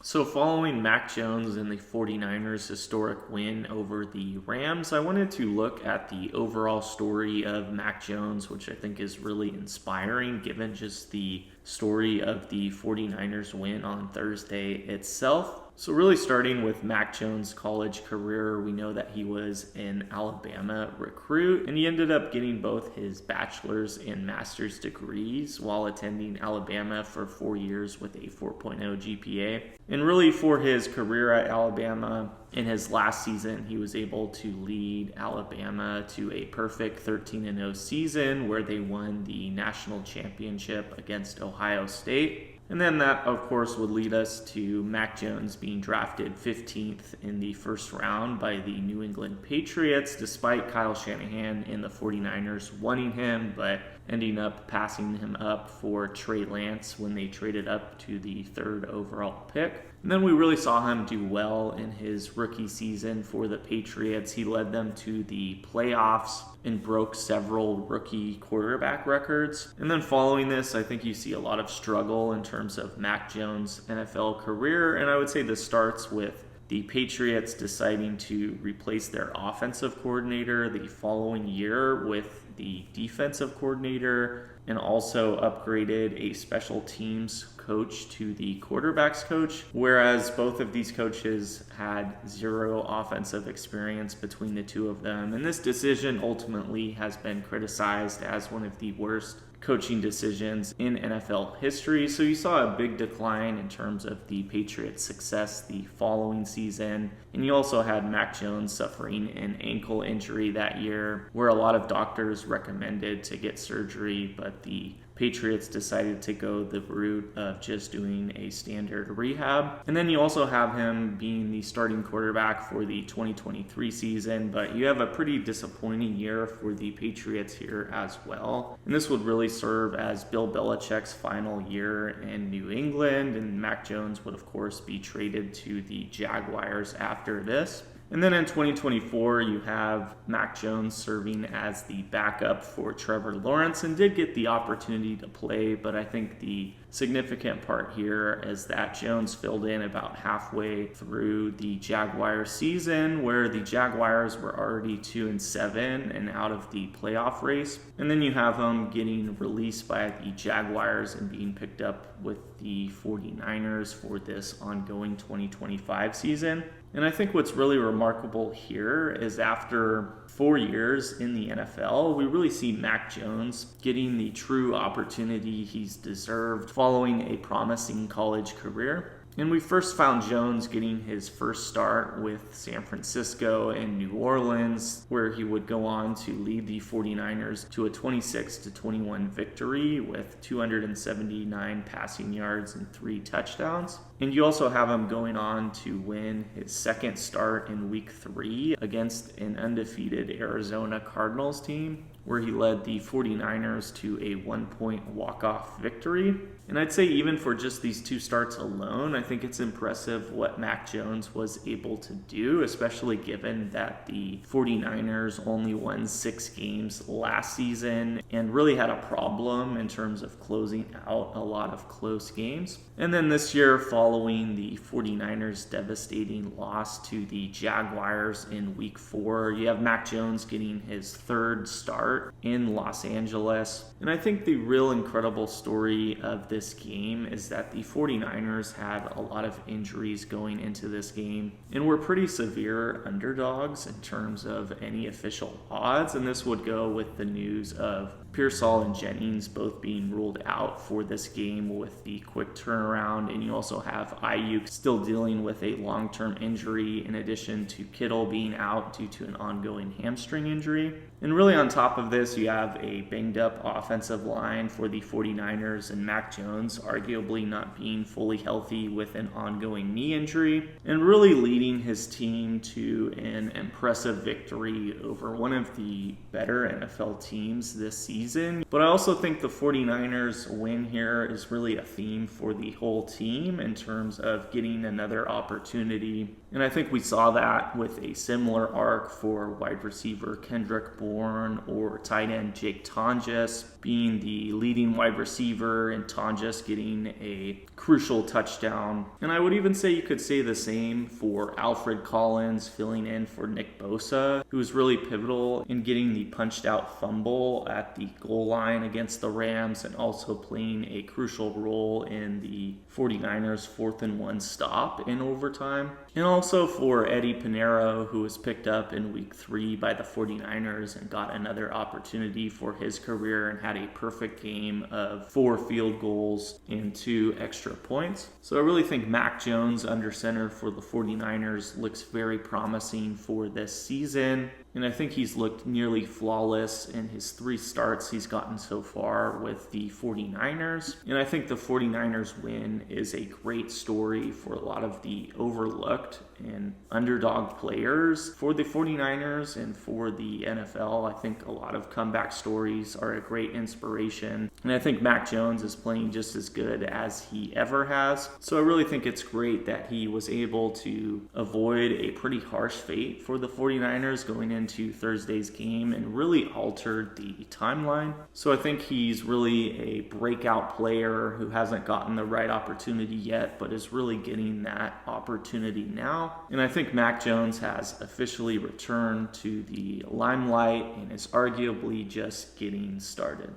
So following Mac Jones and the 49ers' historic win over the Rams, I wanted to look at the overall story of Mac Jones, which I think is really inspiring given just the story of the 49ers win on Thursday itself. So really starting with Mac Jones' college career, we know that he was an Alabama recruit, and he ended up getting both his bachelor's and master's degrees while attending Alabama for 4 years with a 4.0 GPA. And really for his career at Alabama, in his last season, he was able to lead Alabama to a perfect 13-0 season where they won the national championship against Ohio State. And then that, of course, would lead us to Mac Jones being drafted 15th in the first round by the New England Patriots, despite Kyle Shanahan and the 49ers wanting him, but ending up passing him up for Trey Lance when they traded up to the third overall pick. And then we really saw him do well in his rookie season for the Patriots. He led them to the playoffs and broke several rookie quarterback records. And then following this, I think you see a lot of struggle in terms of Mac Jones' NFL career. And I would say this starts with the Patriots deciding to replace their offensive coordinator the following year with the defensive coordinator, and also upgraded a special teams coach to the quarterbacks coach, whereas both of these coaches had zero offensive experience between the two of them. And this decision ultimately has been criticized as one of the worst coaching decisions in NFL history. So you saw a big decline in terms of the Patriots' success the following season. And you also had Mac Jones suffering an ankle injury that year, where a lot of doctors recommended to get surgery, but the Patriots decided to go the route of just doing a standard rehab. And then you also have him being the starting quarterback for the 2023 season, but you have a pretty disappointing year for the Patriots here as well. And this would really serve as Bill Belichick's final year in New England, and Mac Jones would of course be traded to the Jaguars after this. And then in 2024, you have Mac Jones serving as the backup for Trevor Lawrence and did get the opportunity to play, but I think the significant part here is that Jones filled in about halfway through the Jaguars season, where the Jaguars were already 2-7 and out of the playoff race. And then you have him getting released by the Jaguars and being picked up with the 49ers for this ongoing 2025 season. And I think what's really remarkable here is after 4 years in the NFL, we really see Mac Jones getting the true opportunity he's deserved following a promising college career. And we first found Jones getting his first start with San Francisco and New Orleans, where he would go on to lead the 49ers to a 26-21 victory with 279 passing yards and 3 touchdowns. And you also have him going on to win his second start in week 3 against an undefeated Arizona Cardinals team, where he led the 49ers to a 1-point walk-off victory. And I'd say even for just these 2 starts alone, I think it's impressive what Mac Jones was able to do, especially given that the 49ers only won 6 games last season and really had a problem in terms of closing out a lot of close games. And then this year, following the 49ers' devastating loss to the Jaguars in week 4, you have Mac Jones getting his 3rd start in Los Angeles. And I think the real incredible story of this game is that the 49ers had a lot of injuries going into this game and were pretty severe underdogs in terms of any official odds. And this would go with the news of Pearsall and Jennings both being ruled out for this game with the quick turnaround. And you also have Ayuk still dealing with a long-term injury, in addition to Kittle being out due to an ongoing hamstring injury. And really on top of this, you have a banged up offensive line for the 49ers and Mac Jones arguably not being fully healthy with an ongoing knee injury, and really leading his team to an impressive victory over one of the better NFL teams this season. But I also think the 49ers win here is really a theme for the whole team in terms of getting another opportunity And I think we saw that with a similar arc for wide receiver Kendrick Bourne or tight end Jake Tonjes being the leading wide receiver and Tonjes getting a crucial touchdown. And I would even say you could say the same for Alfred Collins filling in for Nick Bosa, who was really pivotal in getting the punched out fumble at the goal line against the Rams and also playing a crucial role in the 49ers 4th and 1 stop in overtime. And also for Eddie Pinheiro, who was picked up in week 3 by the 49ers and got another opportunity for his career and had a perfect game of 4 field goals and 2 extra points. So I really think Mac Jones under center for the 49ers looks very promising for this season. And I think he's looked nearly flawless in his 3 starts he's gotten so far with the 49ers. And I think the 49ers win is a great story for a lot of the overlooked and underdog players for the 49ers and for the NFL. I think a lot of comeback stories are a great inspiration. And I think Mac Jones is playing just as good as he ever has. So I really think it's great that he was able to avoid a pretty harsh fate for the 49ers going into Thursday's game and really altered the timeline. So I think he's really a breakout player who hasn't gotten the right opportunity yet, but is really getting that opportunity now. And I think Mac Jones has officially returned to the limelight and is arguably just getting started.